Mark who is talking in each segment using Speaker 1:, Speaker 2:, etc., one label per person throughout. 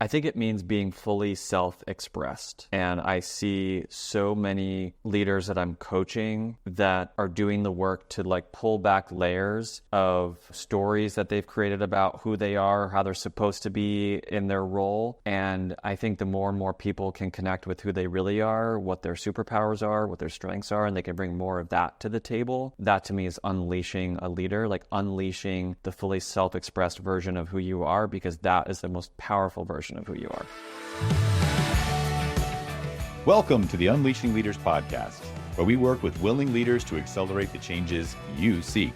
Speaker 1: I think it means being fully self-expressed. And I see so many leaders that I'm coaching that are doing the work to like pull back layers of stories that they've created about who they are, how they're supposed to be in their role. And I think the more and more people can connect with who they really are, what their superpowers are, what their strengths are, and they can bring more of that to the table, that to me is unleashing a leader, like unleashing the fully self-expressed version of who you are, because that is the most powerful version of who you are.
Speaker 2: Welcome to the Unleashing Leaders podcast, where we work with willing leaders to accelerate the changes you seek.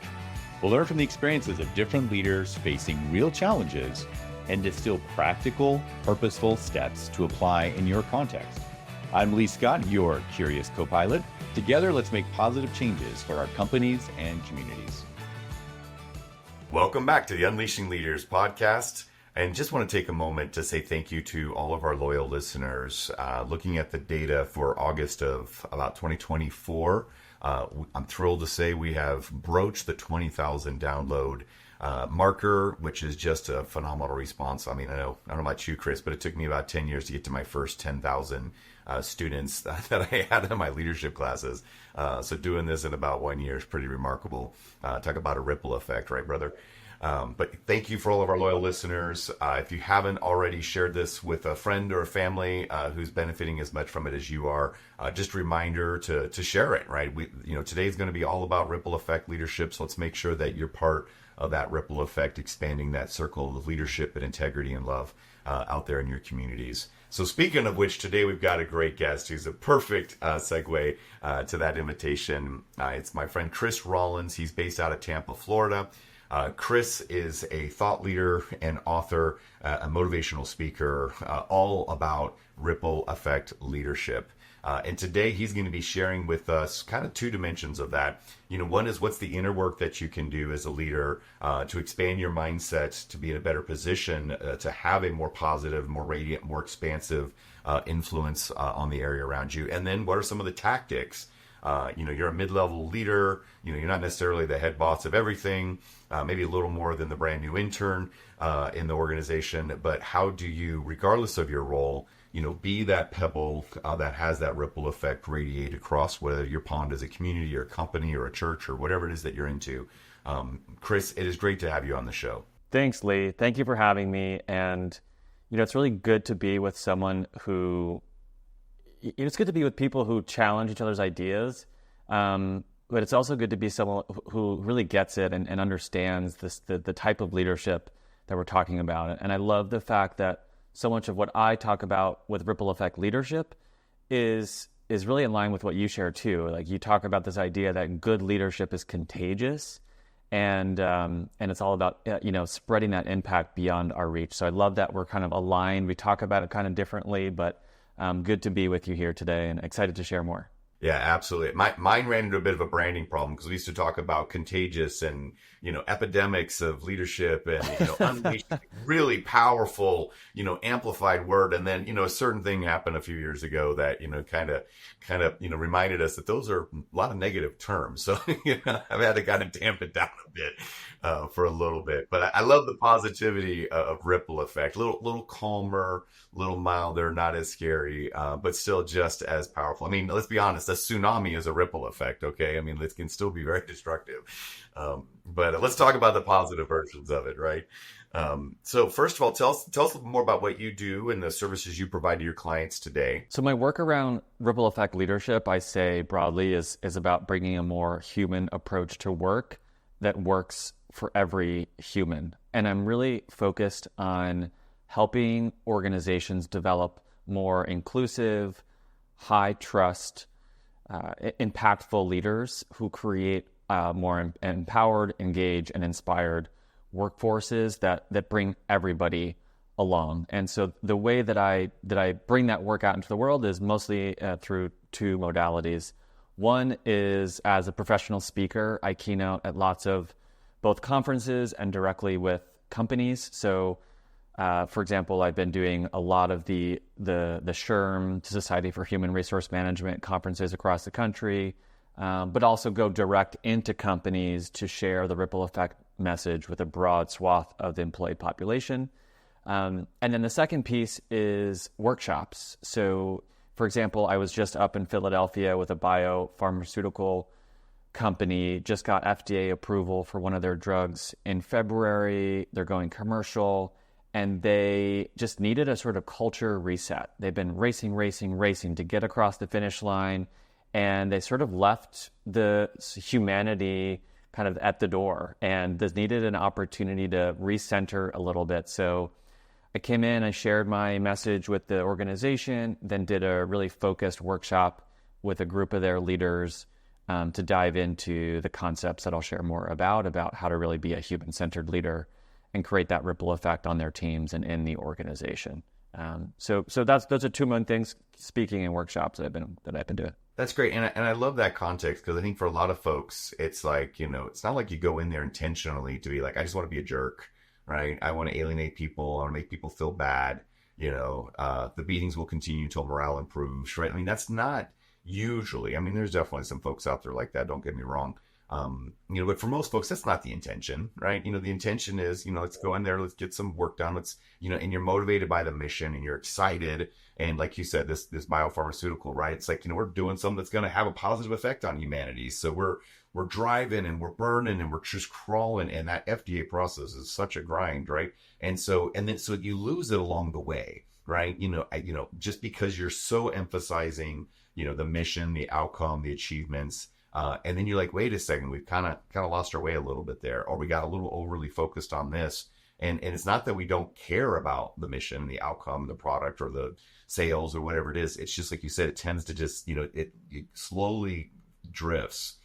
Speaker 2: We'll learn from the experiences of different leaders facing real challenges and distill practical, purposeful steps to apply in your context. I'm Lee Scott, your curious co-pilot. Together, let's make positive changes for our companies and communities.
Speaker 3: Welcome back to the Unleashing Leaders podcast. And just want to take a moment to say thank you to all of our loyal listeners. Looking at the data for August of about 2024, I'm thrilled to say we have broached the 20,000 download marker, which is just a phenomenal response. I mean, I don't know about you, Chris, but it took me about 10 years to get to my first 10,000 students that I had in my leadership classes. So doing this in about 1 year is pretty remarkable. Talk about a ripple effect, right, brother? But thank you for all of our loyal listeners. If you haven't already shared this with a friend or a family who's benefiting as much from it as you are, just a reminder to share it, right? Today is going to be all about ripple effect leadership. So let's make sure that you're part of that ripple effect, expanding that circle of leadership and integrity and love out there in your communities. So speaking of which, today we've got a great guest who's a perfect segue to that invitation. It's my friend Chris Rollins. He's based out of Tampa, Florida. Chris is a thought leader and author, a motivational speaker, all about ripple effect leadership. And today he's going to be sharing with us kind of two dimensions of that. One is what's the inner work that you can do as a leader to expand your mindset, to be in a better position, to have a more positive, more radiant, more expansive influence on the area around you. And then what are some of the tactics? You're a mid-level leader, you're not necessarily the head boss of everything, maybe a little more than the brand new intern in the organization, but how do you, regardless of your role, be that pebble that has that ripple effect radiate across whether your pond is a community or a company or a church or whatever it is that you're into. Chris, it is great to have you on the show.
Speaker 1: Thanks, Lee. Thank you for having me. And, it's really good to be with someone who, it's good to be with people who challenge each other's ideas. But it's also good to be someone who really gets it and understands the type of leadership that we're talking about. And I love the fact that so much of what I talk about with ripple effect leadership is really in line with what you share too. Like you talk about this idea that good leadership is contagious, and it's all about spreading that impact beyond our reach. So I love that we're kind of aligned. We talk about it kind of differently, but good to be with you here today and excited to share more.
Speaker 3: Yeah, absolutely. Mine ran into a bit of a branding problem because we used to talk about contagious and, epidemics of leadership and, unleashed, really powerful, amplified word. And then, a certain thing happened a few years ago that, kind of, reminded us that those are a lot of negative terms. So, I've had to kind of damp it down a bit for a little bit. But I love the positivity of ripple effect, little calmer, little milder, not as scary, but still just as powerful. I mean, let's be honest, a tsunami is a ripple effect, okay? I mean, it can still be very destructive. But let's talk about the positive versions of it, right? So first of all, tell us a little more about what you do and the services you provide to your clients today.
Speaker 1: So my work around ripple effect leadership, I say broadly, is about bringing a more human approach to work that works for every human. And I'm really focused on helping organizations develop more inclusive, high trust, impactful leaders who create more empowered, engaged, and inspired workforces that bring everybody along. And so the way that I bring that work out into the world is mostly through two modalities. One is as a professional speaker. I keynote at lots of both conferences and directly with companies. So for example, I've been doing a lot of the SHRM, Society for Human Resource Management conferences across the country, but also go direct into companies to share the ripple effect message with a broad swath of the employee population. And then the second piece is workshops. So, for example, I was just up in Philadelphia with a biopharmaceutical company, just got FDA approval for one of their drugs in February. They're going commercial, and they just needed a sort of culture reset. They've been racing to get across the finish line, and they sort of left the humanity kind of at the door, and this needed an opportunity to recenter a little bit. So I came in, I shared my message with the organization, then did a really focused workshop with a group of their leaders to dive into the concepts that I'll share more about how to really be a human-centered leader and create that ripple effect on their teams and in the organization. So those are two main things, speaking in workshops that I've been doing.
Speaker 3: That's great. And I love that context, because I think for a lot of folks, it's like, it's not like you go in there intentionally to be like, I just want to be a jerk, right? I want to alienate people. I want to make people feel bad. The meetings will continue until morale improves, right? I mean, that's not usually, there's definitely some folks out there like that, don't get me wrong. But for most folks, that's not the intention, right? The intention is, let's go in there, let's get some work done. Let's, and you're motivated by the mission and you're excited. And like you said, this biopharmaceutical, right? It's like, we're doing something that's going to have a positive effect on humanity. So we're driving and we're burning and we're just crawling. And that FDA process is such a grind, right? And so you lose it along the way, right? Just because you're so emphasizing, the mission, the outcome, the achievements, and then you're like, wait a second, we've kind of lost our way a little bit there, or we got a little overly focused on this. And it's not that we don't care about the mission, the outcome, the product, or the sales, or whatever it is. It's just like you said, it tends to just, it slowly drifts.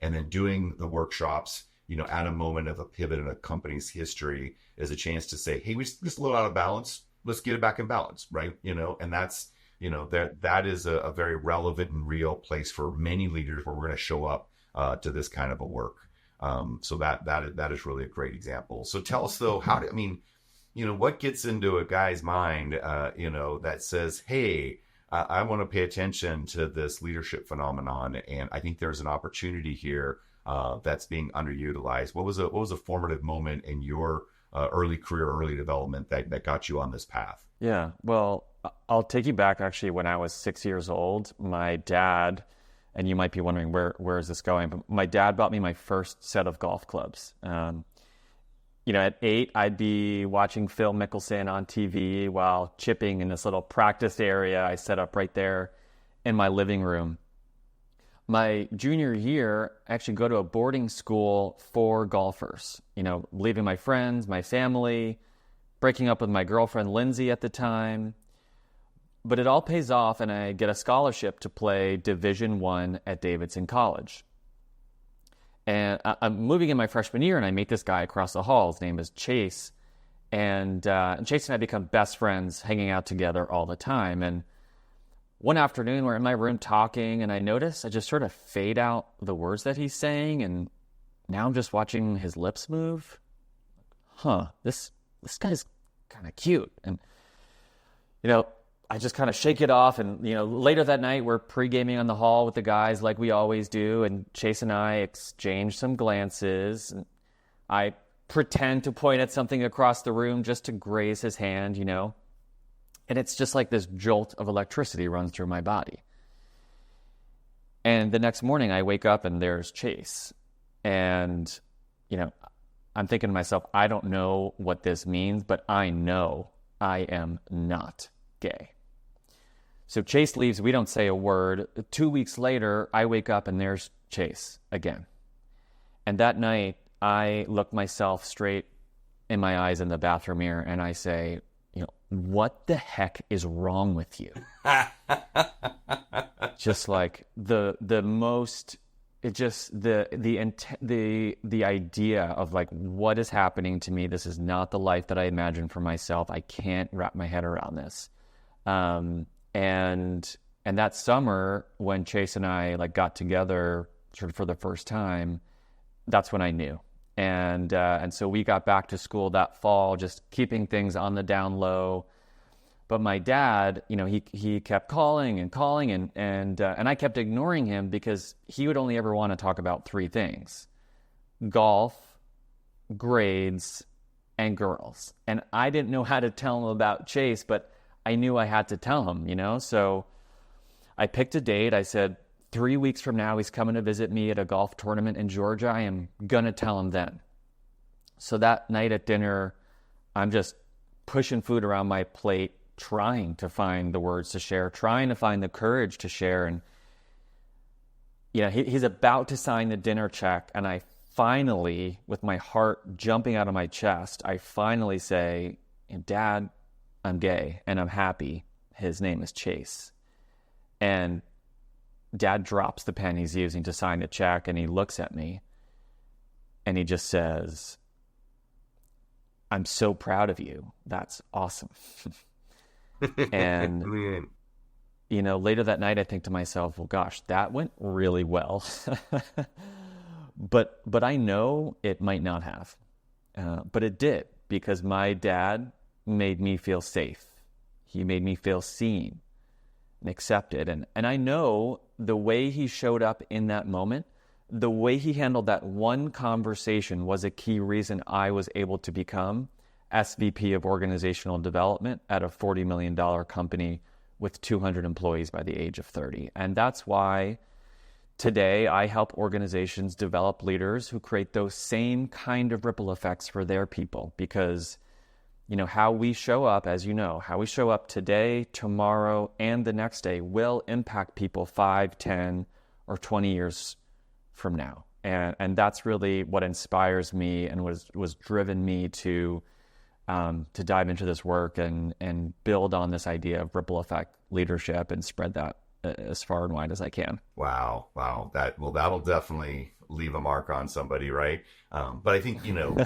Speaker 3: And then doing the workshops, at a moment of a pivot in a company's history is a chance to say, hey, we just a little out of balance. Let's get it back in balance, right? And that's, that is a very relevant and real place for many leaders where we're going to show up to this kind of a work. So that is really a great example. So tell us though, what gets into a guy's mind, that says, hey, I want to pay attention to this leadership phenomenon, and I think there's an opportunity here that's being underutilized. What was a formative moment in your early career, early development that got you on this path?
Speaker 1: Yeah, well, I'll take you back actually when I was 6 years old. My dad, and you might be wondering where is this going, but my dad bought me my first set of golf clubs. At 8, I'd be watching Phil Mickelson on TV while chipping in this little practice area I set up right there in my living room. My junior year, I actually go to a boarding school for golfers, leaving my friends, my family, breaking up with my girlfriend, Lindsay, at the time. But it all pays off, and I get a scholarship to play Division I at Davidson College. And I'm moving in my freshman year, and I meet this guy across the hall. His name is Chase. And Chase and I become best friends, hanging out together all the time. And one afternoon, we're in my room talking, and I notice I just sort of fade out the words that he's saying, and now I'm just watching his lips move. This guy's kind of cute. And, I just kind of shake it off. And, later that night, we're pre-gaming on the hall with the guys like we always do. And Chase and I exchange some glances. And I pretend to point at something across the room just to graze his hand, And it's just like this jolt of electricity runs through my body. And the next morning, I wake up and there's Chase. And, I'm thinking to myself, I don't know what this means, but I know I am not gay. So Chase leaves. We don't say a word. 2 weeks later, I wake up and there's Chase again. And that night, I look myself straight in my eyes in the bathroom mirror and I say, what the heck is wrong with you? Just like the idea of like, what is happening to me? This is not the life that I imagined for myself. I can't wrap my head around this. And that summer when Chase and I got together sort of for the first time, that's when I knew. And so we got back to school that fall, just keeping things on the down low. But my dad, he kept calling and I kept ignoring him because he would only ever want to talk about 3 things: golf, grades, and girls. And I didn't know how to tell him about Chase, but I knew I had to tell him, you know? So I picked a date. I said, 3 weeks from now, he's coming to visit me at a golf tournament in Georgia. I am going to tell him then. So that night at dinner, I'm just pushing food around my plate, trying to find the words to share, trying to find the courage to share. And, you know, he's about to sign the dinner check. And I finally, with my heart jumping out of my chest, I finally say, Dad, I'm gay and I'm happy. His name is Chase. And Dad drops the pen he's using to sign the check, and he looks at me and he just says, I'm so proud of you. That's awesome. And, you know, later that night, I think to myself, well, gosh, that went really well. But I know it might not have. But it did, because my dad made me feel safe. He made me feel seen and accepted. And I know the way he showed up in that moment, the way he handled that one conversation was a key reason I was able to become SVP of Organizational Development at a $40 million company with 200 employees by the age of 30. And that's why today I help organizations develop leaders who create those same kind of ripple effects for their people, because you know, how we show up, as you know, how we show up today, tomorrow, and the next day will impact people 5, 10, or 20 years from now. And that's really what inspires me and was driven me to dive into this work and build on this idea of ripple effect leadership and spread that as far and wide as I can.
Speaker 3: Wow. That'll definitely leave a mark on somebody, right? But I think, you know,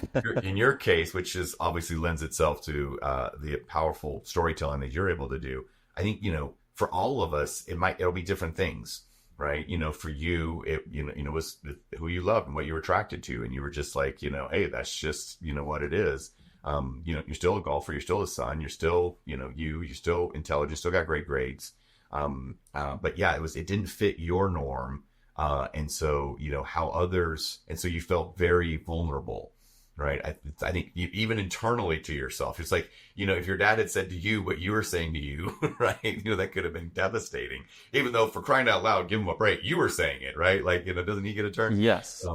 Speaker 3: in your case, which is obviously lends itself to the powerful storytelling that you're able to do, I think, you know, for all of us, it'll be different things, right? You know, for you, it was who you loved and what you were attracted to, and you were just like, you know, hey, that's just, you know, what it is. You know, you're still a golfer, you're still a son, you're still, you know, you're still intelligent, still got great grades. But yeah, it didn't fit your norm. And so, you know, how others, and so you felt very vulnerable, right? I think even internally to yourself, it's like, you know, if your dad had said to you what you were saying to you, right? You know, that could have been devastating, even though, for crying out loud, give him a break, you were saying it, right? Like, you know, doesn't he get a turn?
Speaker 1: Yes.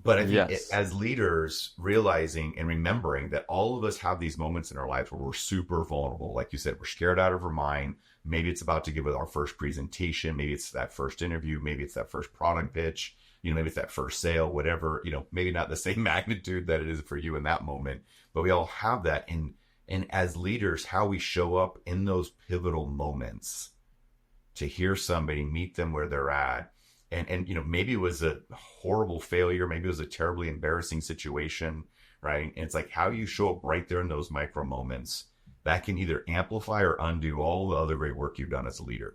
Speaker 3: But I think as leaders, realizing and remembering that all of us have these moments in our lives where we're super vulnerable. Like you said, we're scared out of our mind. Maybe it's about to give our first presentation. Maybe it's that first interview. Maybe it's that first product pitch. You know, maybe it's that first sale, whatever, you know, maybe not the same magnitude that it is for you in that moment, but we all have that. And as leaders, how we show up in those pivotal moments to hear somebody, meet them where they're at. And, you know, maybe it was a horrible failure. Maybe it was a terribly embarrassing situation, right? And it's like how you show up right there in those micro moments that can either amplify or undo all the other great work you've done as a leader.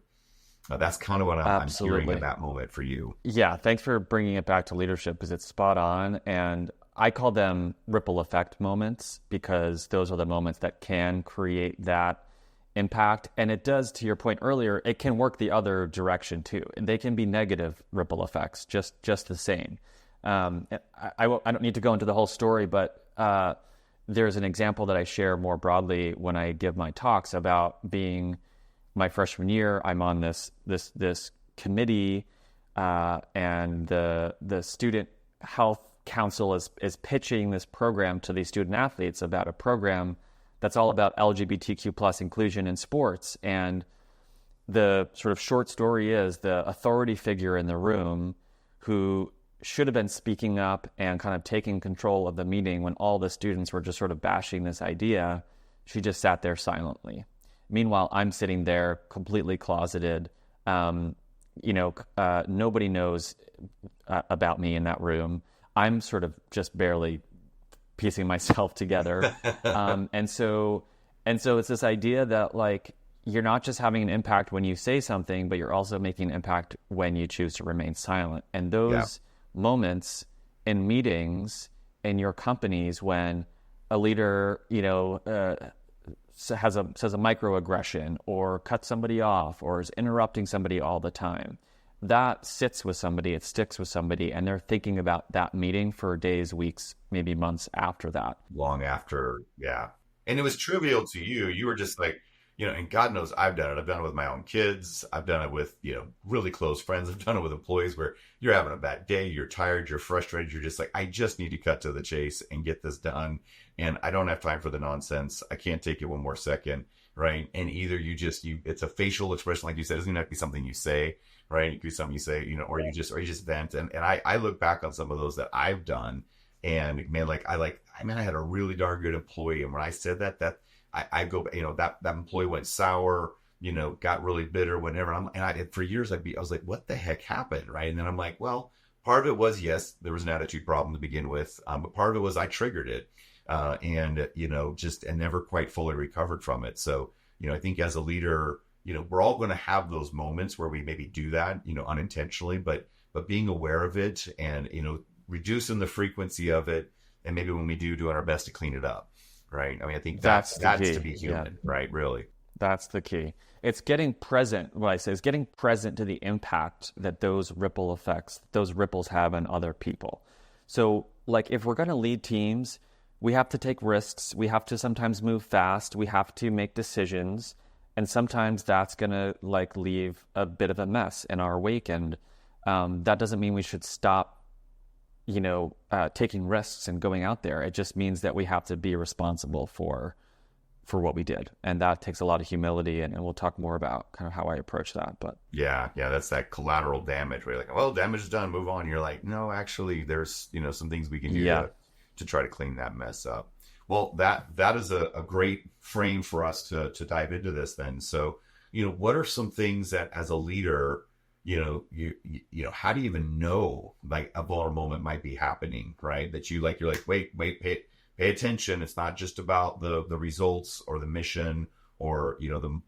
Speaker 3: That's kind of what I'm hearing in that moment for you.
Speaker 1: Yeah, thanks for bringing it back to leadership, because it's spot on. And I call them ripple effect moments, because those are the moments that can create that impact. And it does, to your point earlier, it can work the other direction too. And they can be negative ripple effects, just the same. I don't need to go into the whole story, but there's an example that I share more broadly when I give my talks about being my freshman year. I'm on this committee, and the student health council is pitching this program to these student athletes about a program that's all about LGBTQ plus inclusion in sports. And the sort of short story is the authority figure in the room, who should have been speaking up and kind of taking control of the meeting when all the students were just sort of bashing this idea, she just sat there silently. Meanwhile, I'm sitting there completely closeted. Nobody knows about me in that room. I'm sort of just barely piecing myself together. And so it's this idea that, like, you're not just having an impact when you say something, but you're also making an impact when you choose to remain silent. And those moments in meetings in your companies, when a leader, says a microaggression or cuts somebody off or is interrupting somebody all the time, that sits with somebody, it sticks with somebody, and they're thinking about that meeting for days, weeks, maybe months after that.
Speaker 3: Long after, yeah. And it was trivial to you. You were just like, and God knows I've done it. I've done it with my own kids. I've done it with, really close friends. I've done it with employees where you're having a bad day, you're tired, you're frustrated. You're just like, I just need to cut to the chase and get this done. And I don't have time for the nonsense. I can't take it one more second. Right. And either it's a facial expression, like you said, it doesn't even have to be something you say, right? It could be something you say, or you just vent. And I look back on some of those that I've done, and man, I had a really darn good employee. And when I said that I go, that employee went sour, got really bitter, whatever. For years I was like, what the heck happened? Right. And then I'm like, well, part of it was, yes, there was an attitude problem to begin with. But part of it was I triggered it. And never quite fully recovered from it. So, I think as a leader, we're all going to have those moments where we maybe do that, unintentionally, but being aware of it and, reducing the frequency of it. And maybe when we doing our best to clean it up. Right. I mean, I think that's to be human, right? Really.
Speaker 1: That's the key. It's getting present. What I say is getting present to the impact that those ripple effects, those ripples have on other people. So like if we're going to lead teams, we have to take risks. We have to sometimes move fast. We have to make decisions. And sometimes that's going to leave a bit of a mess in our wake. And that doesn't mean we should stop, taking risks and going out there. It just means that we have to be responsible for what we did. And that takes a lot of humility. And we'll talk more about kind of how I approach that. But
Speaker 3: yeah, that's that collateral damage where you're like, well, damage is done, move on. You're like, no, actually, there's, some things we can do to try to clean that mess up. Well, that is a great frame for us to dive into this then. So, what are some things that as a leader, how do you even know like a vulnerable moment might be happening, right? That you're like, wait, pay attention. It's not just about the results or the mission or,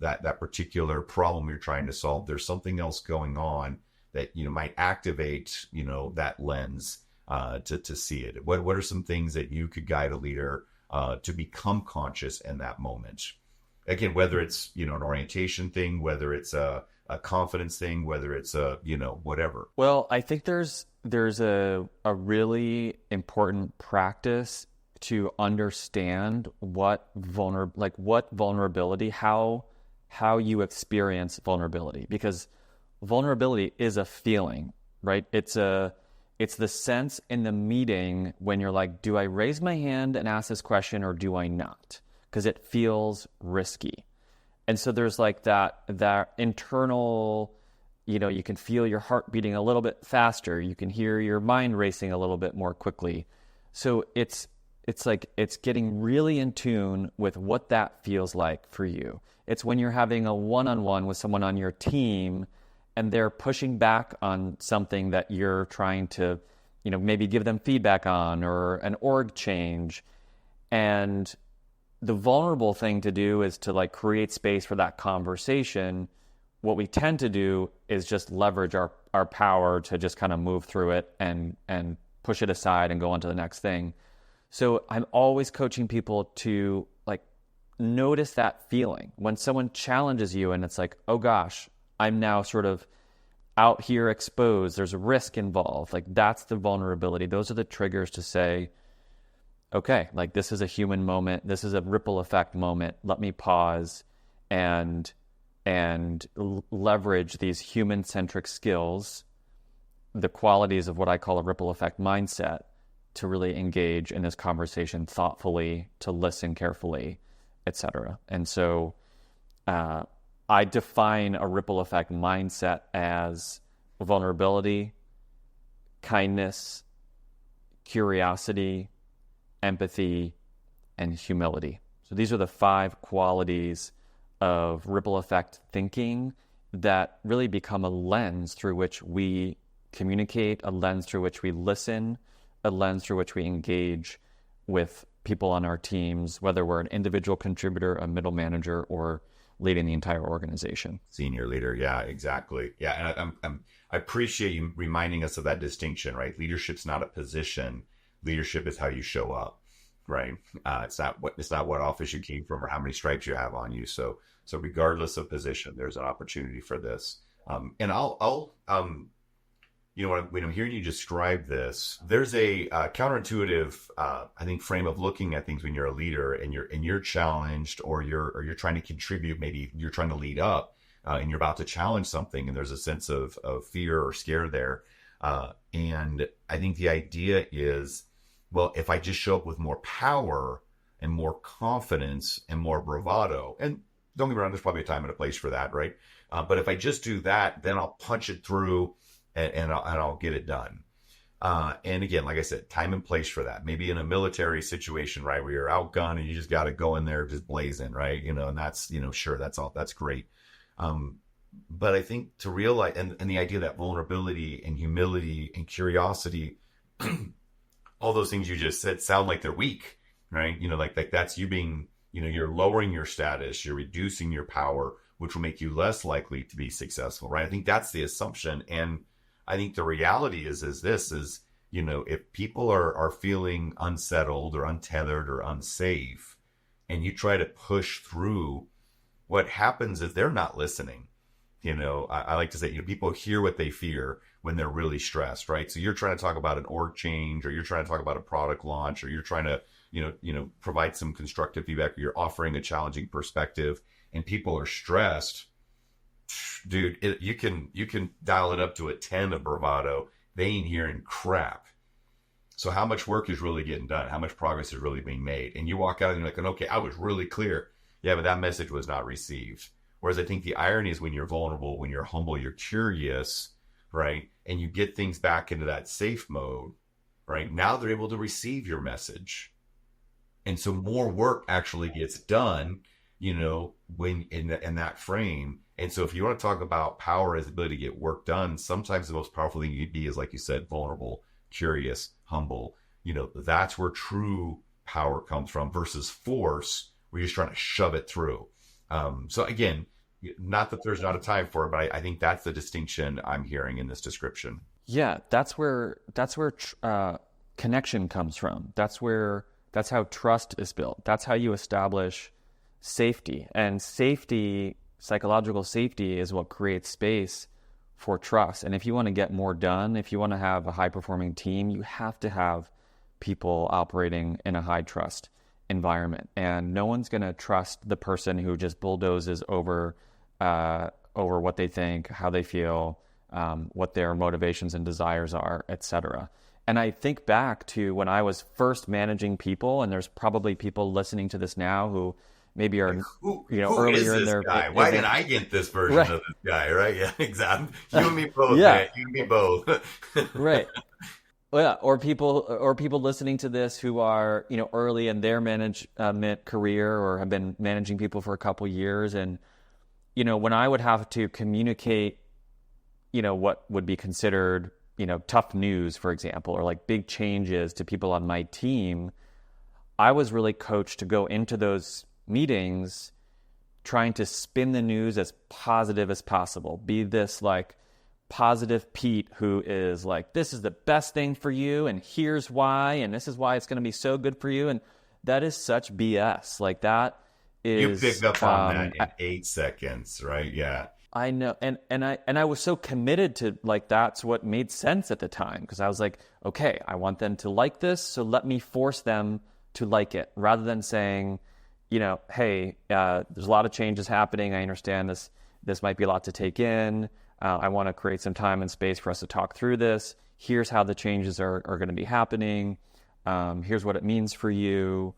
Speaker 3: that particular problem you're trying to solve. There's something else going on that, might activate, that lens to see it. What are some things that you could guide a leader to become conscious in that moment? Again, whether it's, an orientation thing, whether it's a confidence thing, whether it's whatever.
Speaker 1: Well, I think there's a really important practice to understand what vulnerability, how you experience vulnerability, because vulnerability is a feeling, right? It's the sense in the meeting when you're like, do I raise my hand and ask this question or do I not? Because it feels risky. And so there's like that internal, you can feel your heart beating a little bit faster. You can hear your mind racing a little bit more quickly. So it's getting really in tune with what that feels like for you. It's when you're having a one-on-one with someone on your team and they're pushing back on something that you're trying to, maybe give them feedback on, or an org change. And the vulnerable thing to do is to create space for that conversation. What we tend to do is just leverage our power to just kind of move through it and push it aside and go on to the next thing. So I'm always coaching people to notice that feeling when someone challenges you and it's like, oh gosh, I'm now sort of out here exposed. There's a risk involved. That's the vulnerability. Those are the triggers to say, okay, this is a human moment. This is a ripple effect moment. Let me pause and leverage these human-centric skills, the qualities of what I call a ripple effect mindset, to really engage in this conversation thoughtfully, to listen carefully, etc. And so I define a ripple effect mindset as vulnerability, kindness, curiosity, empathy, and humility. So these are the 5 qualities of ripple effect thinking that really become a lens through which we communicate, a lens through which we listen, a lens through which we engage with people on our teams, whether we're an individual contributor, a middle manager, or leading the entire organization.
Speaker 3: Senior leader. Yeah, exactly. Yeah. And I appreciate you reminding us of that distinction, right? Leadership's not a position. Leadership is how you show up, right? It's not what office you came from or how many stripes you have on you. So regardless of position, there's an opportunity for this. And when I'm hearing you describe this, there's a counterintuitive, I think, frame of looking at things when you're a leader and you're challenged, or you're trying to contribute. Maybe you're trying to lead up, and you're about to challenge something, and there's a sense of fear or scare there. And I think the idea is, well, if I just show up with more power and more confidence and more bravado, and don't get me wrong, there's probably a time and a place for that, right? But if I just do that, then I'll punch it through and I'll get it done. And again, like I said, time and place for that. Maybe in a military situation, right, where you're outgunned and you just got to go in there just blazing, right? And that's, sure, that's great. But I think to realize, and the idea that vulnerability and humility and curiosity, all those things you just said sound like they're weak, right? Like that's you being, you're lowering your status, you're reducing your power, which will make you less likely to be successful, right? I think that's the assumption. And I think the reality is if people are feeling unsettled or untethered or unsafe, and you try to push through, what happens is they're not listening. I like to say, people hear what they fear when they're really stressed, right? So you're trying to talk about an org change, or you're trying to talk about a product launch, or you're trying to, provide some constructive feedback, or you're offering a challenging perspective, and people are stressed. Dude, you can dial it up to a 10 of bravado. They ain't hearing crap. So how much work is really getting done? How much progress is really being made? And you walk out and you're like, okay, I was really clear. Yeah, but that message was not received. Whereas I think the irony is when you're vulnerable, when you're humble, you're curious, right? And you get things back into that safe mode, right? Now they're able to receive your message. And so more work actually gets done, when in that frame. And so if you want to talk about power as the ability to get work done, sometimes the most powerful thing you can be is, like you said, vulnerable, curious, humble. That's where true power comes from, versus force, where you're just trying to shove it through. So again, not that there's not a time for it, but I think that's the distinction I'm hearing in this description.
Speaker 1: Yeah, that's where connection comes from. That's how trust is built. That's how you establish safety. And safety, psychological safety, is what creates space for trust. And if you want to get more done, if you want to have a high-performing team, you have to have people operating in a high trust environment. And no one's going to trust the person who just bulldozes over what they think, how they feel, what their motivations and desires are, etc. And I think back to when I was first managing people, and there's probably people listening to this now who maybe are,
Speaker 3: who
Speaker 1: earlier in their
Speaker 3: guy? Why didn't I get this version
Speaker 1: right.
Speaker 3: of this guy? Right? Yeah, exactly. You and me both.
Speaker 1: Yeah.
Speaker 3: Man. You and me both.
Speaker 1: Right. Well, yeah, or people listening to this who are, early in their management career, or have been managing people for a couple years, and when I would have to communicate, what would be considered, tough news, for example, or like big changes to people on my team, I was really coached to go into those meetings trying to spin the news as positive as possible. Be this like positive Pete who is like, this is the best thing for you, and here's why, and this is why it's going to be so good for you. And that is such BS. Like that is...
Speaker 3: You picked up on that in 8 seconds, right? Yeah.
Speaker 1: I know. And I was so committed to, like, that's what made sense at the time, because I was like, okay, I want them to like this, so let me force them to like it, rather than saying, hey, there's a lot of changes happening. I understand this might be a lot to take in. I want to create some time and space for us to talk through this. Here's how the changes are going to be happening. Here's what it means for you.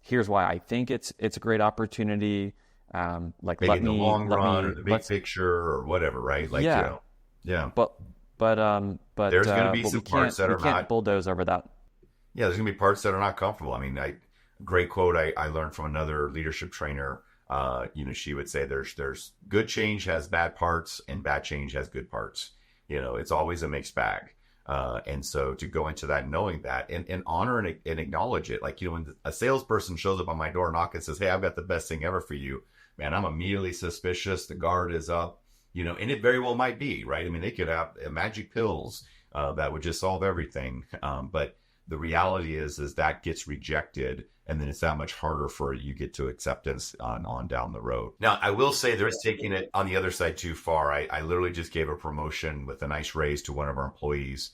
Speaker 1: Here's why I think it's a great opportunity. Like,
Speaker 3: maybe in the long run, or the big picture, or whatever, right? Like,
Speaker 1: yeah.
Speaker 3: Yeah.
Speaker 1: But
Speaker 3: there's going to be some parts that are not...
Speaker 1: We can't bulldoze over that.
Speaker 3: Yeah, there's going to be parts that are not comfortable. I mean, great quote I learned from another leadership trainer. She would say there's good change has bad parts, and bad change has good parts. It's always a mixed bag. And so to go into that, knowing that, and honor and acknowledge it. Like, when a salesperson shows up on my door, knock, and says, hey, I've got the best thing ever for you, man, I'm immediately suspicious. The guard is up, and it very well might be, right? I mean, they could have magic pills that would just solve everything. But the reality is that gets rejected, and then it's that much harder for you get to acceptance on down the road. Now, I will say there is taking it on the other side too far. I literally just gave a promotion with a nice raise to one of our employees.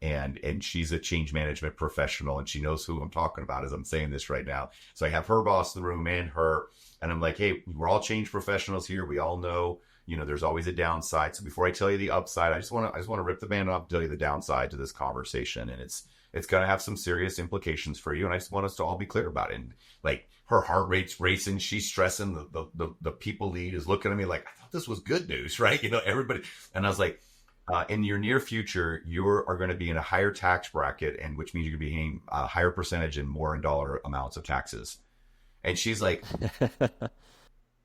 Speaker 3: And she's a change management professional, and she knows who I'm talking about as I'm saying this right now. So I have her boss in the room and her, and I'm like, hey, we're all change professionals here. We all know, there's always a downside. So before I tell you the upside, I just want to rip the band off and tell you the downside to this conversation. And it's going to have some serious implications for you. And I just want us to all be clear about it. And like, her heart rate's racing. She's stressing. The people lead is looking at me like, I thought this was good news, right? Everybody. And I was like, in your near future, you are going to be in a higher tax bracket, and which means you're going to be paying a higher percentage and more in dollar amounts of taxes. And she's like,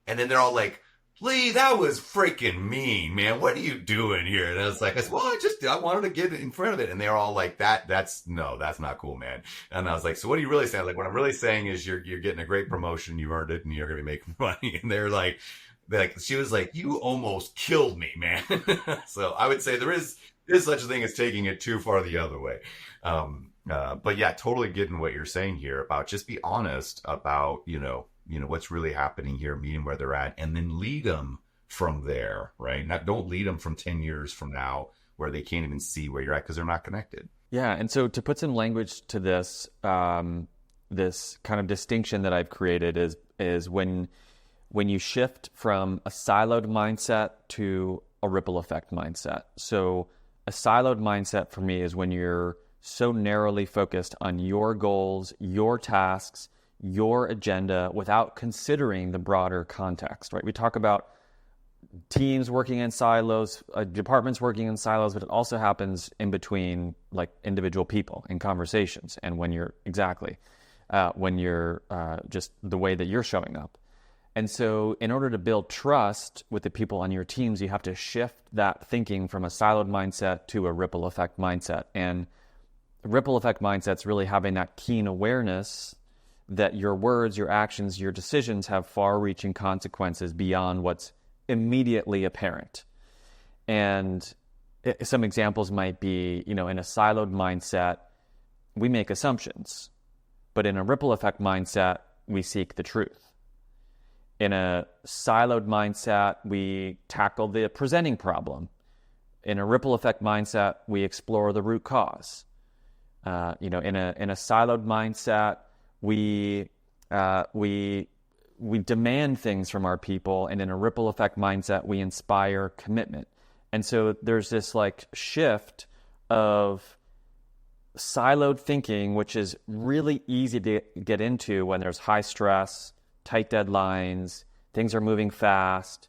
Speaker 3: and then they're all like, Lee, that was freaking mean, man. What are you doing here? And I was like, well, I wanted to get in front of it. And they're all like, that's not cool, man. And I was like, so what are you really saying? Like, what I'm really saying is you're getting a great promotion. You earned it, and you're going to be making money. And they're like, she was like, you almost killed me, man. So I would say there is such a thing as taking it too far the other way. But yeah, totally getting what you're saying here about just be honest about, what's really happening here, meeting where they're at, and then lead them from there, right? Don't lead them from 10 years from now where they can't even see where you're at because they're not connected.
Speaker 1: Yeah. And so to put some language to this, this kind of distinction that I've created is when you shift from a siloed mindset to a ripple effect mindset. So a siloed mindset for me is when you're so narrowly focused on your goals, your tasks, your agenda without considering the broader context, right? We talk about teams working in silos, departments working in silos, but it also happens in between like individual people in conversations and when you're just the way that you're showing up. And so in order to build trust with the people on your teams, you have to shift that thinking from a siloed mindset to a ripple effect mindset. And the ripple effect mindset is really having that keen awareness that your words, your actions, your decisions have far-reaching consequences beyond what's immediately apparent. And some examples might be, in a siloed mindset, we make assumptions. But in a ripple effect mindset, we seek the truth. In a siloed mindset, we tackle the presenting problem. In a ripple effect mindset, we explore the root cause. In a siloed mindset, we demand things from our people, and in a ripple effect mindset, we inspire commitment. And so there's this like shift of siloed thinking, which is really easy to get into when there's high stress, tight deadlines, things are moving fast.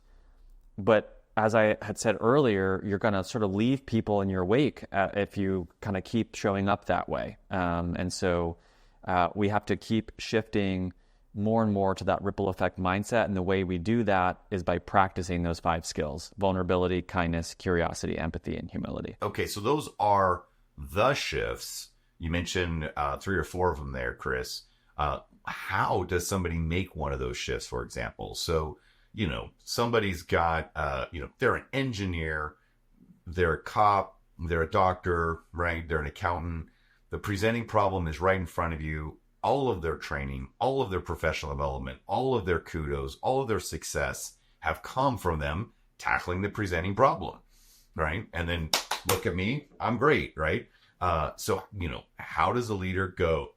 Speaker 1: But as I had said earlier, you're going to sort of leave people in your wake if you kind of keep showing up that way. And so we have to keep shifting more and more to that ripple effect mindset. And the way we do that is by practicing those 5 skills: vulnerability, kindness, curiosity, empathy, and humility.
Speaker 3: Okay, so those are the shifts. You mentioned 3 or 4 of them there, Chris. How does somebody make one of those shifts, for example? So, somebody's got, they're an engineer, they're a cop, they're a doctor, right? They're an accountant. The presenting problem is right in front of you. All of their training, all of their professional development, all of their kudos, all of their success have come from them tackling the presenting problem, right? And then look at me, I'm great, right? So, how does a leader go,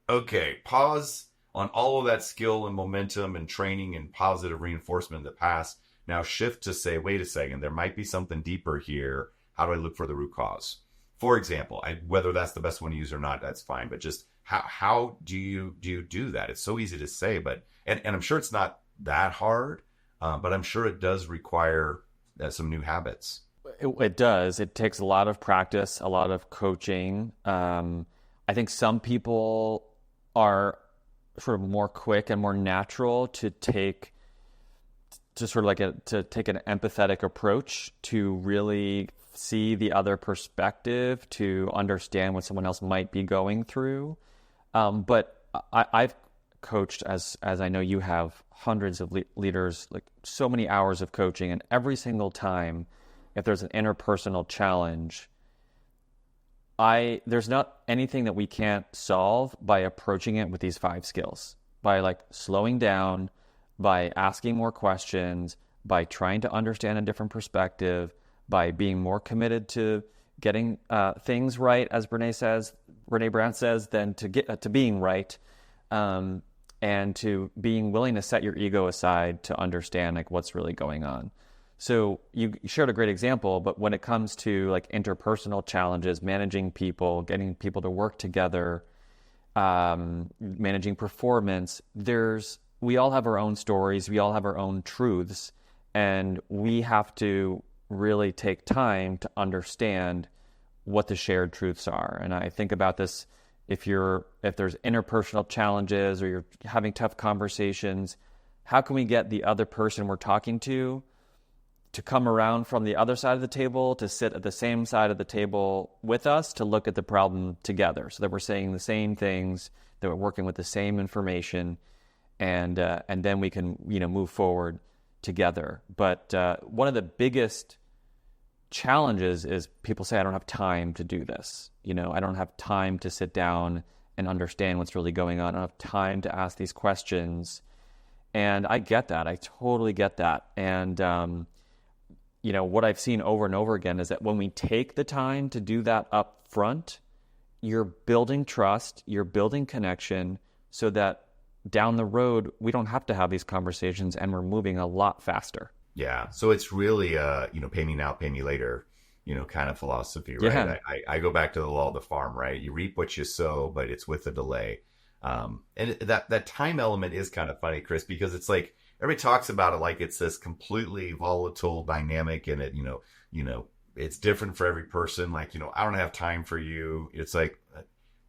Speaker 3: okay, pause on all of that skill and momentum and training and positive reinforcement in the past. Now shift to say, wait a second, there might be something deeper here. How do I look for the root cause? For example, whether that's the best one to use or not, that's fine. But just how do you do that? It's so easy to say, but and I'm sure it's not that hard, but I'm sure it does require some new habits.
Speaker 1: It does. It takes a lot of practice, a lot of coaching. I think some people are sort of more quick and more natural to take an empathetic approach, to really see the other perspective, to understand what someone else might be going through. But I've coached, as I know you have, hundreds of leaders, like so many hours of coaching, and every single time, if there's an interpersonal challenge, there's not anything that we can't solve by approaching it with these 5 skills, by like slowing down, by asking more questions, by trying to understand a different perspective, by being more committed to getting things right, as Brene Brown says, than to get to being right, and to being willing to set your ego aside to understand like what's really going on. So you shared a great example, but when it comes to like interpersonal challenges, managing people, getting people to work together, managing performance, we all have our own stories, we all have our own truths, and we have to really take time to understand what the shared truths are. And I think about this, if there's interpersonal challenges or you're having tough conversations, how can we get the other person we're talking to come around from the other side of the table, to sit at the same side of the table with us, to look at the problem together, so that we're saying the same things, that we're working with the same information, and then we can move forward together. But one of the biggest challenges is people say, I don't have time to do this. I don't have time to sit down and understand what's really going on. I don't have time to ask these questions. And I get that. I totally get that. And what I've seen over and over again is that when we take the time to do that up front, you're building trust, you're building connection, so that down the road, we don't have to have these conversations and we're moving a lot faster.
Speaker 3: Yeah. So it's really, pay me now, pay me later, kind of philosophy, right?
Speaker 1: Yeah.
Speaker 3: I go back to the law of the farm, right? You reap what you sow, but it's with a delay. And that time element is kind of funny, Chris, because it's like, everybody talks about it like it's this completely volatile dynamic, and it, it's different for every person. Like, I don't have time for you. It's like,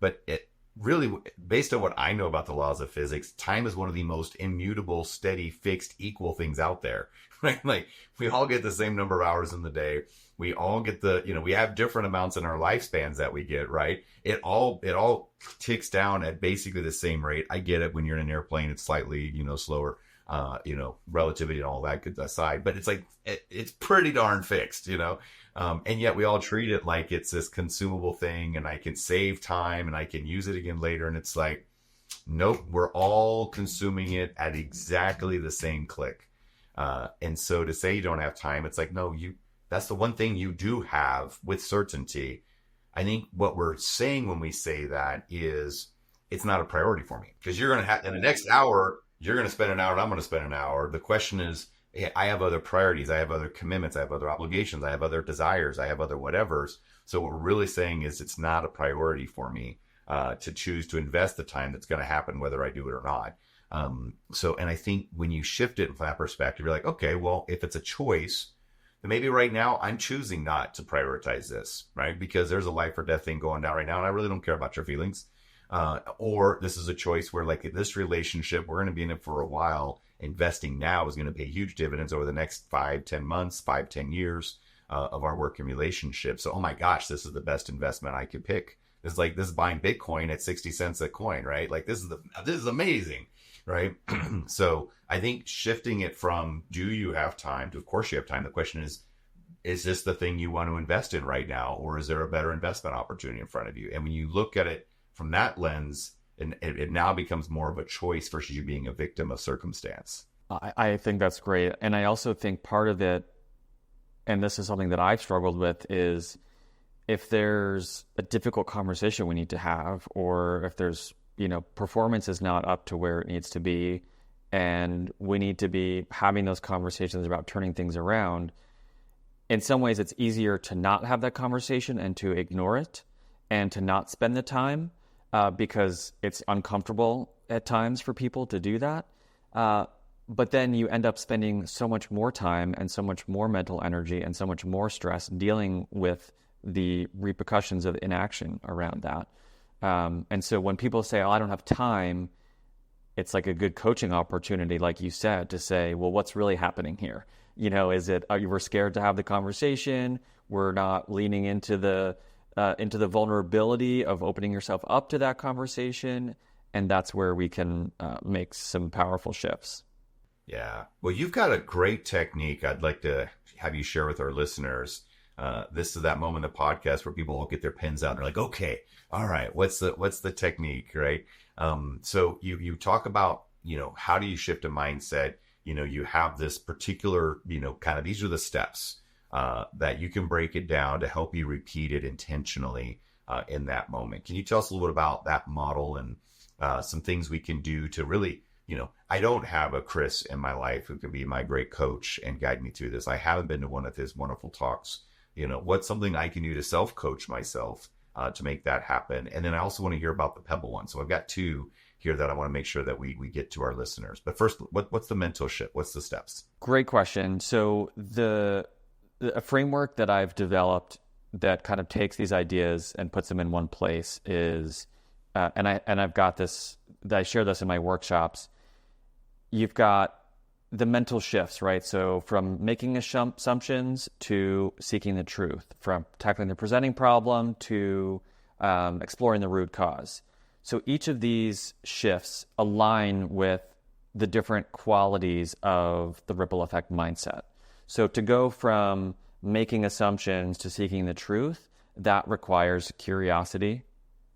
Speaker 3: but it really, based on what I know about the laws of physics, time is one of the most immutable, steady, fixed, equal things out there, right? Like, we all get the same number of hours in the day. We all get we have different amounts in our lifespans that we get, right? It all ticks down at basically the same rate. I get it. When you're in an airplane, it's slightly, slower. Relativity and all that good aside, but it's like, it's pretty darn fixed, and yet we all treat it like it's this consumable thing, and I can save time and I can use it again later. And it's like, nope, we're all consuming it at exactly the same click. And so to say you don't have time, it's like, no, that's the one thing you do have with certainty. I think what we're saying when we say that is, it's not a priority for me, because you're going to have, in the next hour, you're going to spend an hour and I'm going to spend an hour. The question is, hey, I have other priorities. I have other commitments. I have other obligations. I have other desires. I have other whatevers. So what we're really saying is, it's not a priority for me to choose to invest the time that's going to happen, whether I do it or not. And I think when you shift it from that perspective, you're like, okay, well, if it's a choice, then maybe right now I'm choosing not to prioritize this, right? Because there's a life or death thing going down right now, and I really don't care about your feelings. Or this is a choice where, like, this relationship, we're going to be in it for a while. Investing now is going to pay huge dividends over the next 5-10 months, 5-10 years of our working relationship. So, oh my gosh, this is the best investment I could pick. This is buying Bitcoin at 60 cents a coin, right? Like, this is amazing, right? So I think shifting it from, do you have time, to, of course you have time. The question is this the thing you want to invest in right now? Or is there a better investment opportunity in front of you? And when you look at it from that lens, and it now becomes more of a choice versus you being a victim of circumstance.
Speaker 1: I think that's great. And I also think part of it, and this is something that I've struggled with, is if there's a difficult conversation we need to have, or if there's, performance is not up to where it needs to be, and we need to be having those conversations about turning things around, in some ways it's easier to not have that conversation and to ignore it and to not spend the time. Because it's uncomfortable at times for people to do that. But then you end up spending so much more time and so much more mental energy and so much more stress dealing with the repercussions of inaction around that. And so when people say, oh, I don't have time, it's like a good coaching opportunity, like you said, to say, well, what's really happening here? Is it, we're scared to have the conversation? We're not leaning into the vulnerability of opening yourself up to that conversation. And that's where we can make some powerful shifts.
Speaker 3: Yeah. Well, you've got a great technique I'd like to have you share with our listeners. This is that moment in the podcast where people all get their pens out and they're like, okay, all right, what's the technique, right? So you talk about, how do you shift a mindset? You have this particular, kind of, these are the steps that you can break it down to help you repeat it intentionally in that moment. Can you tell us a little bit about that model and some things we can do to really, I don't have a Chris in my life who could be my great coach and guide me through this. I haven't been to one of his wonderful talks. What's something I can do to self-coach myself to make that happen? And then I also want to hear about the Pebble one. So I've got two here that I want to make sure that we get to our listeners. But first, what's the mental shift? What's the steps?
Speaker 1: Great question. So a framework that I've developed that kind of takes these ideas and puts them in one place is, and I've got this, I share this in my workshops. You've got the mental shifts, right? So from making assumptions to seeking the truth, from tackling the presenting problem to exploring the root cause. So each of these shifts align with the different qualities of the ripple effect mindset. So to go from making assumptions to seeking the truth, that requires curiosity,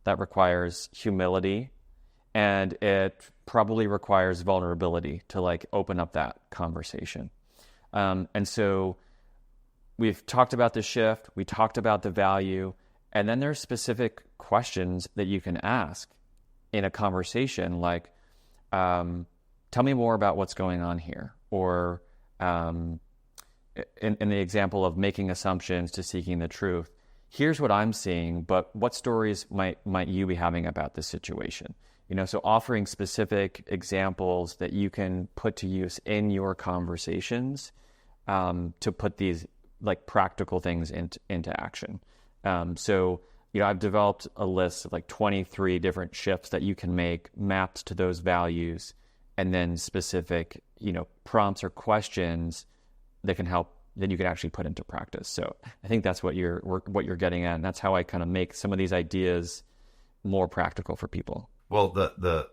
Speaker 1: that requires humility, and it probably requires vulnerability to open up that conversation. And so we've talked about the shift, we talked about the value, and then there's specific questions that you can ask in a conversation tell me more about what's going on here. Or in the example of making assumptions to seeking the truth, here's what I'm seeing, but what stories might you be having about this situation? So offering specific examples that you can put to use in your conversations to put these practical things into action. So I've developed a list of 23 different shifts that you can make mapped to those values, and then specific, prompts or questions that can help, that you can actually put into practice. So I think that's what you're getting at, and that's how I kind of make some of these ideas more practical for people.
Speaker 3: Well, the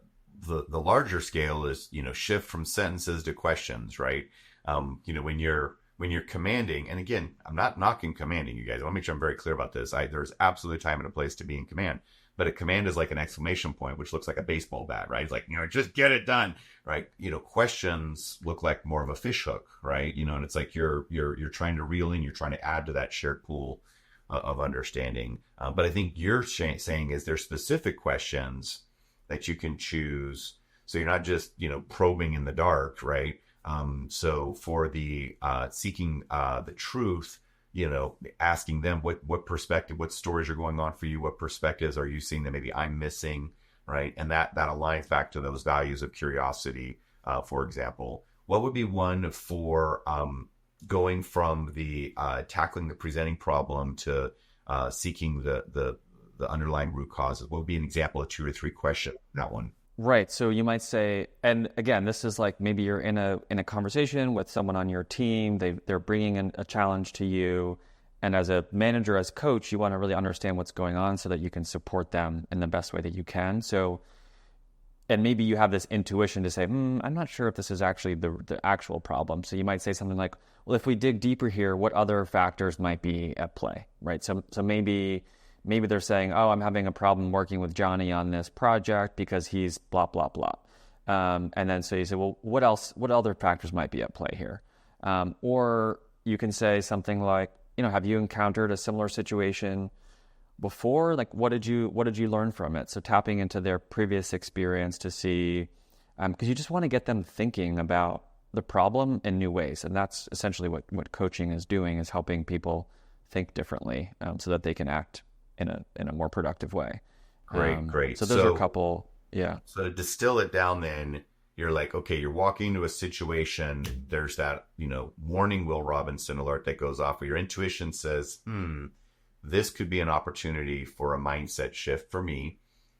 Speaker 3: larger scale is, shift from sentences to questions, right? When you're commanding, and again, I'm not knocking commanding, you guys. I want to make sure I'm very clear about this. There's absolutely time and a place to be in command, but a command is like an exclamation point, which looks like a baseball bat, right? It's like, just get it done, right? Questions look like more of a fish hook, right? And it's like you're trying to reel in, you're trying to add to that shared pool of understanding. But I think you're saying is there's specific questions that you can choose, so you're not just probing in the dark, right? So for the seeking the truth, asking them what perspective, what stories are going on for you, what perspectives are you seeing that maybe I'm missing, right? And that aligns back to those values of curiosity. For example, what would be one for going from the tackling the presenting problem to seeking the underlying root causes? What would be an example of 2 or 3 questions? That one.
Speaker 1: Right. So you might say, and again, this is maybe you're in a conversation with someone on your team. They're bringing in a challenge to you, and as a manager, as coach, you want to really understand what's going on so that you can support them in the best way that you can. So, and maybe you have this intuition to say, I'm not sure if this is actually the actual problem. So you might say something like, well, if we dig deeper here, what other factors might be at play, right? So maybe they're saying, oh, I'm having a problem working with Johnny on this project because he's blah, blah, blah. And then so you say, well, what other factors might be at play here? Or you can say something like, have you encountered a similar situation before? What did you learn from it? So tapping into their previous experience to see, because you just want to get them thinking about the problem in new ways. And that's essentially what coaching is doing, is helping people think differently so that they can act in a more productive way.
Speaker 3: Great.
Speaker 1: So those are a couple, yeah.
Speaker 3: So to distill it down, then you're like, okay, you're walking into a situation. There's that, warning Will Robinson alert that goes off where your intuition says, this could be an opportunity for a mindset shift for me,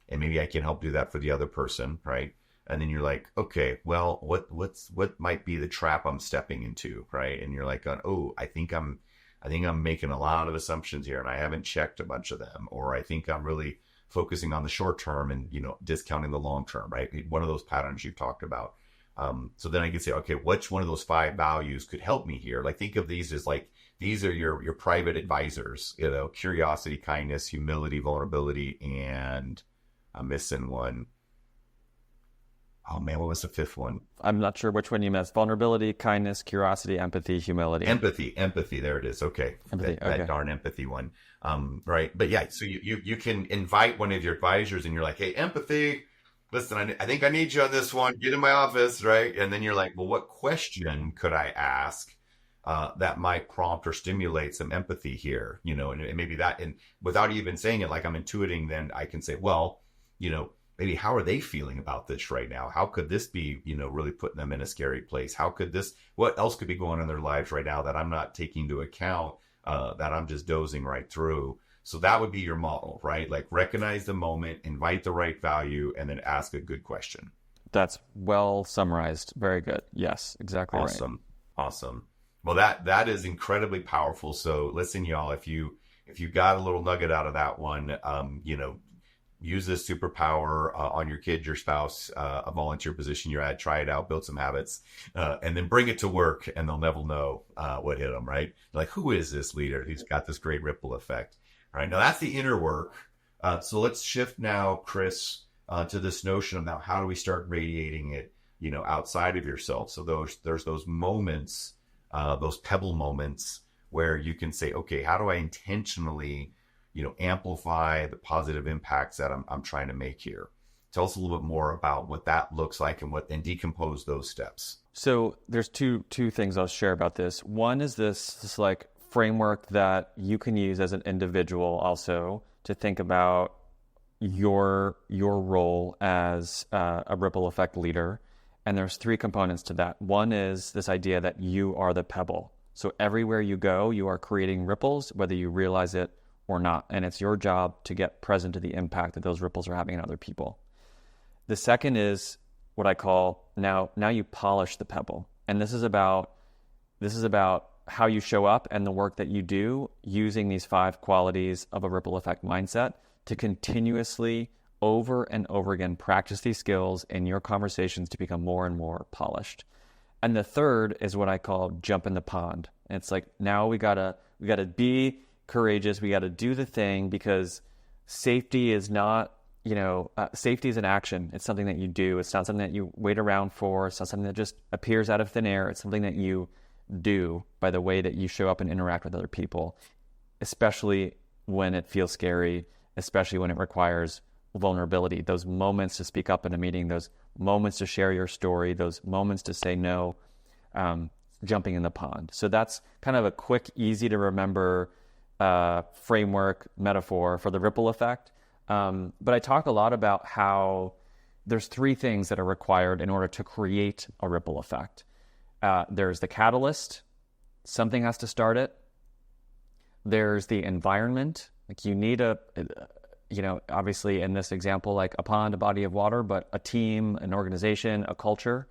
Speaker 3: and maybe I can help do that for the other person, right? And then you're like, okay, well, what might be the trap I'm stepping into, right? And you're like, I think I'm making a lot of assumptions here and I haven't checked a bunch of them, or I think I'm really focusing on the short term and, discounting the long term, right? One of those patterns you talked about. So then I can say, okay, which one of those 5 values could help me here? Like, think of these as like, these are your private advisors, curiosity, kindness, humility, vulnerability, and I'm missing one. Oh man, what was the 5th one?
Speaker 1: I'm not sure which one you missed. Vulnerability, kindness, curiosity, empathy, humility.
Speaker 3: Empathy. There it is. Okay.
Speaker 1: Empathy.
Speaker 3: That darn empathy one. Right. But yeah, so you can invite one of your advisors and you're like, hey, empathy, listen, I think I need you on this one. Get in my office, right? And then you're like, well, what question could I ask that might prompt or stimulate some empathy here? And maybe that, and without even saying it, like I'm intuiting, then I can say, well, maybe how are they feeling about this right now? How could this be, really putting them in a scary place? What else could be going on in their lives right now that I'm not taking into account, that I'm just dozing right through? So that would be your model, right? Like, recognize the moment, invite the right value, and then ask a good question.
Speaker 1: That's well summarized. Very good. Yes, exactly.
Speaker 3: Awesome. Right. Awesome. Well, that is incredibly powerful. So listen, y'all, if you got a little nugget out of that one, use this superpower on your kid, your spouse, a volunteer position you're at. Try it out, build some habits, and then bring it to work, and they'll never know what hit them, right? Like, who is this leader who's got this great ripple effect? All right, now that's the inner work. So let's shift now, Chris, to this notion of now how do we start radiating it, outside of yourself? So there's those moments, those pebble moments where you can say, okay, how do I intentionally amplify the positive impacts that I'm trying to make here? Tell us a little bit more about what that looks like and decompose those steps.
Speaker 1: So there's two things I'll share about this. One is this like framework that you can use as an individual also to think about your role as a ripple effect leader. And there's 3 components to that. One is this idea that you are the pebble. So everywhere you go, you are creating ripples, whether you realize it or not. And it's your job to get present to the impact that those ripples are having on other people. The second is what I call now you polish the pebble. And this is about how you show up and the work that you do using these 5 qualities of a ripple effect mindset to continuously over and over again practice these skills in your conversations to become more and more polished. And the third is what I call jump in the pond. And it's like, now we gotta be courageous. We gotta do the thing, because safety is not, safety is an action. It's something that you do. It's not something that you wait around for. It's not something that just appears out of thin air. It's something that you do by the way that you show up and interact with other people, especially when it feels scary, especially when it requires vulnerability, those moments to speak up in a meeting, those moments to share your story, those moments to say no, jumping in the pond. So that's kind of a quick, easy to remember framework, metaphor for the ripple effect. But I talk a lot about how there's 3 things that are required in order to create a ripple effect. There's the catalyst, something has to start it. There's the environment, like you need obviously in this example, like a pond, a body of water, but a team, an organization, a culture.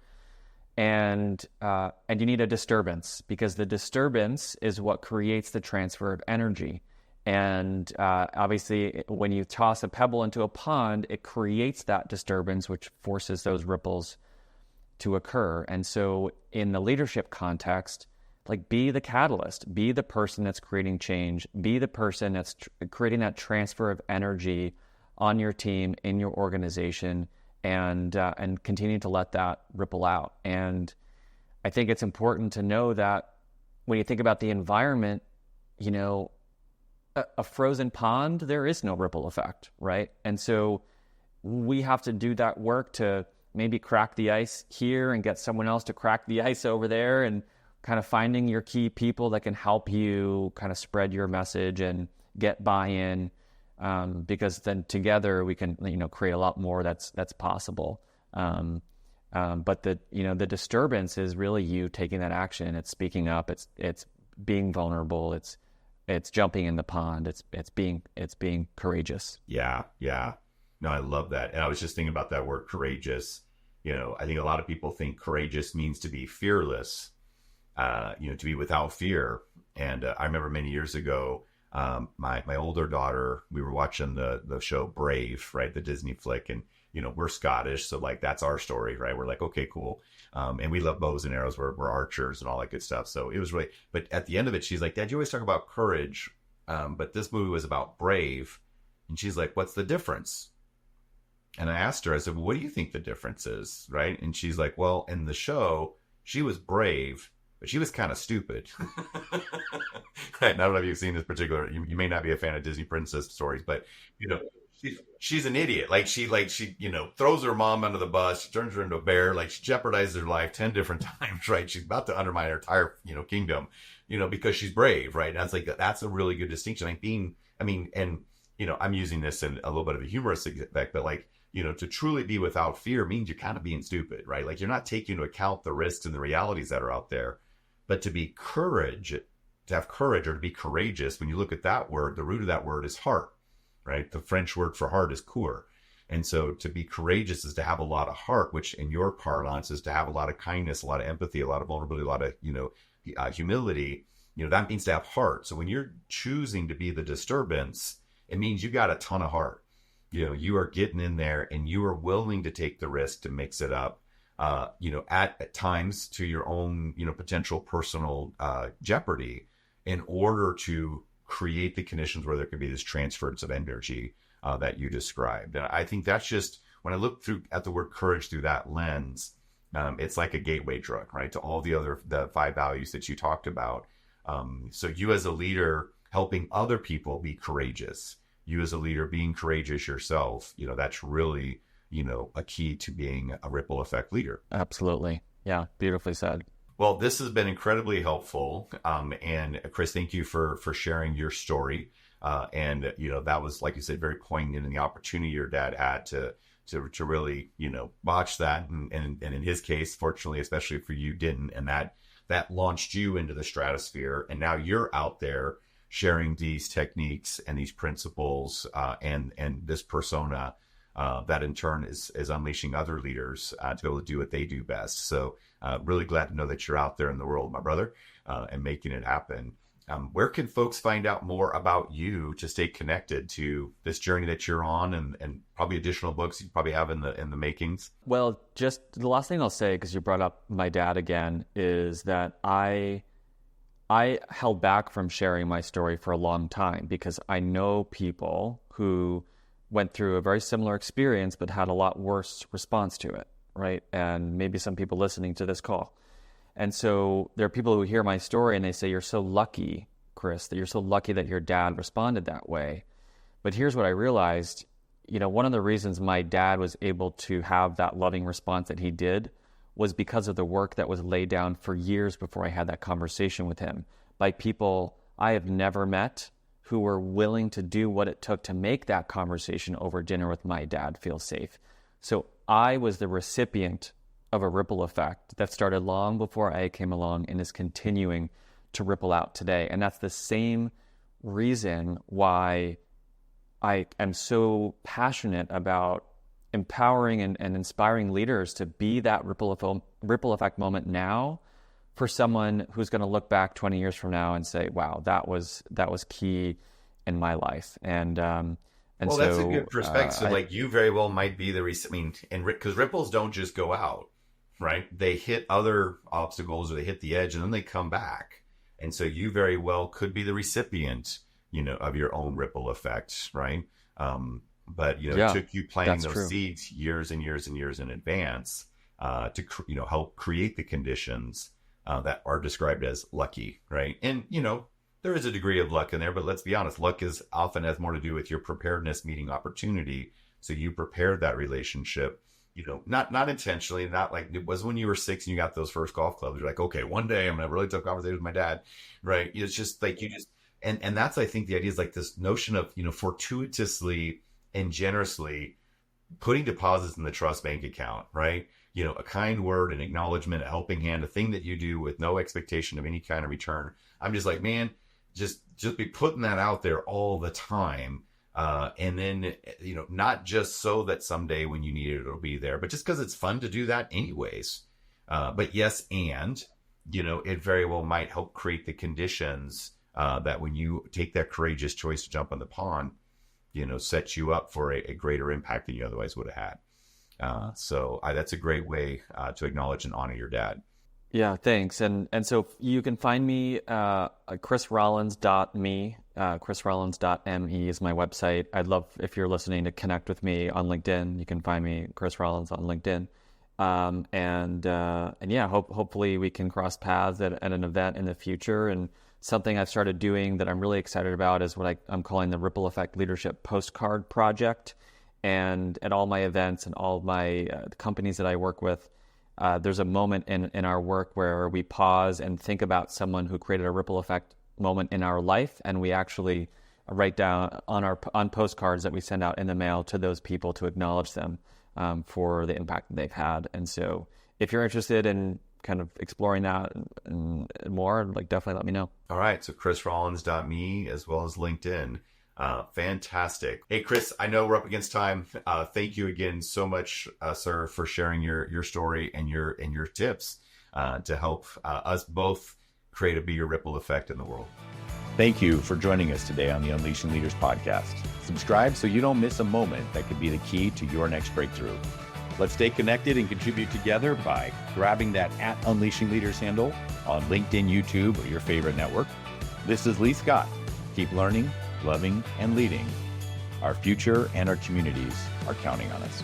Speaker 1: And you need a disturbance, because the disturbance is what creates the transfer of energy. And obviously, when you toss a pebble into a pond, it creates that disturbance, which forces those ripples to occur. And so in the leadership context, like, be the catalyst, be the person that's creating change, be the person that's creating that transfer of energy on your team, in your organization, and continue to let that ripple out. And I think it's important to know that when you think about the environment, a frozen pond, there is no ripple effect, right? And so we have to do that work to maybe crack the ice here and get someone else to crack the ice over there, and kind of finding your key people that can help you kind of spread your message and get buy-in, because then together we can, create a lot more that's possible. But the disturbance is really you taking that action. It's speaking up. It's being vulnerable. It's jumping in the pond. It's being courageous.
Speaker 3: Yeah. No, I love that. And I was just thinking about that word courageous. I think a lot of people think courageous means to be fearless, to be without fear. And I remember many years ago, my older daughter, we were watching the show Brave, right? The Disney flick. And we're Scottish, so like that's our story, right? We're like, okay, cool. And we love bows and arrows. We're archers and all that good stuff. So it was really, but at the end of it, she's like, Dad, you always talk about courage, but this movie was about brave. And she's like, what's the difference? And I asked her, I said, well, what do you think the difference is? Right. And she's like, well, in the show, she was brave, but she was kind of stupid. Right. I don't know if you've seen this particular, you may not be a fan of Disney princess stories, but she's an idiot. Like she, throws her mom under the bus. She turns her into a bear. Like she jeopardizes her life 10 different times, right? She's about to undermine her entire, kingdom, because she's brave, right? And I was like, that's a really good distinction. I'm using this in a little bit of a humorous effect, but like, to truly be without fear means you're kind of being stupid, right? Like you're not taking into account the risks and the realities that are out there. But to have courage or to be courageous, when you look at that word, the root of that word is heart, right? The French word for heart is cœur. And so to be courageous is to have a lot of heart, which in your parlance is to have a lot of kindness, a lot of empathy, a lot of vulnerability, a lot of humility. That means to have heart. So when you're choosing to be the disturbance, it means you got a ton of heart. You are getting in there and you are willing to take the risk to mix it up, at times to your own, potential personal jeopardy in order to create the conditions where there could be this transference of energy that you described. And I think that's just, when I look at the word courage through that lens, it's like a gateway drug, right? To all the 5 values that you talked about. So you as a leader helping other people be courageous, you as a leader being courageous yourself, that's really, a key to being a ripple effect leader.
Speaker 1: Absolutely. Yeah. Beautifully said.
Speaker 3: Well, this has been incredibly helpful. And Chris, thank you for sharing your story. And that was, like you said, very poignant in the opportunity your dad had to really, botch that. And in his case, fortunately, especially for you, didn't. And that launched you into the stratosphere. And now you're out there sharing these techniques and these principles and this persona that in turn is unleashing other leaders to be able to do what they do best. So really glad to know that you're out there in the world, my brother, and making it happen. Where can folks find out more about you to stay connected to this journey that you're on and probably additional books you probably have in the makings?
Speaker 1: Well, just the last thing I'll say, because you brought up my dad again, is that I held back from sharing my story for a long time because I know people who went through a very similar experience but had a lot worse response to it, right? And maybe some people listening to this call. And so there are people who hear my story and they say, you're so lucky, Chris, that you're so lucky that your dad responded that way. But here's what I realized, one of the reasons my dad was able to have that loving response that he did was because of the work that was laid down for years before I had that conversation with him by people I have never met who were willing to do what it took to make that conversation over dinner with my dad feel safe. So I was the recipient of a ripple effect that started long before I came along and is continuing to ripple out today. And that's the same reason why I am so passionate about empowering and inspiring leaders to be that ripple effect moment now for someone who's going to look back 20 years from now and say, wow, that was key in my life. And well,
Speaker 3: so, that's a good perspective. So you very well might be because ripples don't just go out, right? They hit other obstacles or they hit the edge and then they come back. And so you very well could be the recipient, of your own ripple effect, right? But it took you planting those seeds years and years and years in advance to help create the conditions that are described as lucky, right? And there is a degree of luck in there, but let's be honest, luck often has more to do with your preparedness meeting opportunity. So you prepared that relationship, not intentionally, not like it was when you were 6 and you got those first golf clubs. You're like, okay, one day I'm gonna have a really tough conversation with my dad, right? It's just like and that's, I think, the idea is like this notion of fortuitously and generously putting deposits in the trust bank account, right? A kind word, an acknowledgement, a helping hand, a thing that you do with no expectation of any kind of return. I'm just like, man, just be putting that out there all the time. And then, not just so that someday when you need it, it'll be there, but just because it's fun to do that anyways. But yes, and, it very well might help create the conditions that when you take that courageous choice to jump in the pond, set you up for a greater impact than you otherwise would have had. That's a great way to acknowledge and honor your dad.
Speaker 1: Yeah, thanks. And so you can find me at chrisrollins.me. chrisrollins.me is my website. I'd love, if you're listening, to connect with me on LinkedIn. You can find me, Chris Rollins, on LinkedIn. And yeah, hopefully we can cross paths at an event in the future. And something I've started doing that I'm really excited about is what I'm calling the Ripple Effect Leadership Postcard Project. And at all my events and all my companies that I work with, there's a moment in our work where we pause and think about someone who created a ripple effect moment in our life, and we actually write down on postcards that we send out in the mail to those people to acknowledge them for the impact that they've had. And so if you're interested in kind of exploring that and more, definitely let me know.
Speaker 3: All right. So chrisrollins.me as well as LinkedIn. Fantastic. Hey, Chris, I know we're up against time. Thank you again so much, sir, for sharing your story and your tips to help us both create a bigger ripple effect in the world.
Speaker 2: Thank you for joining us today on the Unleashing Leaders podcast. Subscribe so you don't miss a moment that could be the key to your next breakthrough. Let's stay connected and contribute together by grabbing that @Unleashing Leaders handle on LinkedIn, YouTube, or your favorite network. This is Lee Scott. Keep learning, loving, and leading. Our future and our communities are counting on us.